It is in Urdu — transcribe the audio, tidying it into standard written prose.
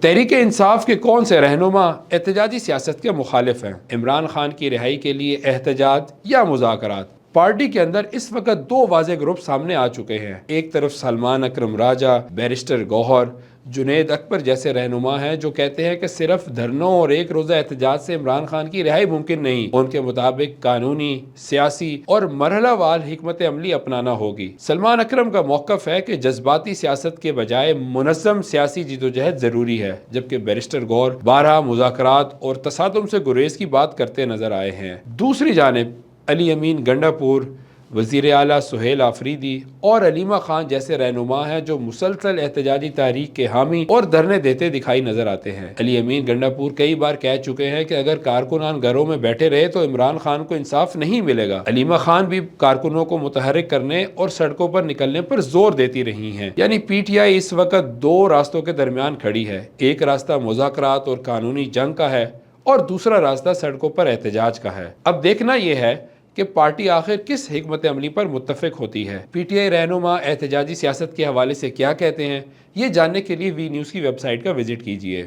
تحریک انصاف کے کون سے رہنما احتجاجی سیاست کے مخالف ہیں؟ عمران خان کی رہائی کے لیے احتجاج یا مذاکرات؟ پارٹی کے اندر اس وقت دو واضح گروپ سامنے آ چکے ہیں۔ ایک طرف سلمان اکرم راجہ، بیرسٹر گوہر، جنید اکبر جیسے رہنما ہیں جو کہتے ہیں کہ صرف دھرنوں اور ایک روزہ احتجاج سے عمران خان کی رہائی ممکن نہیں۔ ان کے مطابق قانونی، سیاسی اور مرحلہ وار حکمت عملی اپنانا ہوگی۔ سلمان اکرم کا موقف ہے کہ جذباتی سیاست کے بجائے منظم سیاسی جدوجہد ضروری ہے، جبکہ بیرسٹر گوہر بارہا مذاکرات اور تصادم سے گریز کی بات کرتے نظر آئے ہیں۔ دوسری جانب علی امین گنڈا پور، وزیر اعلیٰ سہیل آفریدی اور علیمہ خان جیسے رہنما ہیں جو مسلسل احتجاجی تحریک کے حامی اور دھرنے دیتے دکھائی نظر آتے ہیں۔ علی امین گنڈا پور کئی بار کہہ چکے ہیں کہ اگر کارکنان گھروں میں بیٹھے رہے تو عمران خان کو انصاف نہیں ملے گا۔ علیمہ خان بھی کارکنوں کو متحرک کرنے اور سڑکوں پر نکلنے پر زور دیتی رہی ہیں۔ یعنی پی ٹی آئی اس وقت دو راستوں کے درمیان کھڑی ہے۔ ایک راستہ مذاکرات اور قانونی جنگ کا ہے اور دوسرا راستہ سڑکوں پر احتجاج کا ہے۔ اب دیکھنا یہ ہے کہ پارٹی آخر کس حکمت عملی پر متفق ہوتی ہے۔ پی ٹی آئی رہنما احتجاجی سیاست کے حوالے سے کیا کہتے ہیں، یہ جاننے کے لیے وی نیوز کی ویب سائٹ کا وزٹ کیجیے۔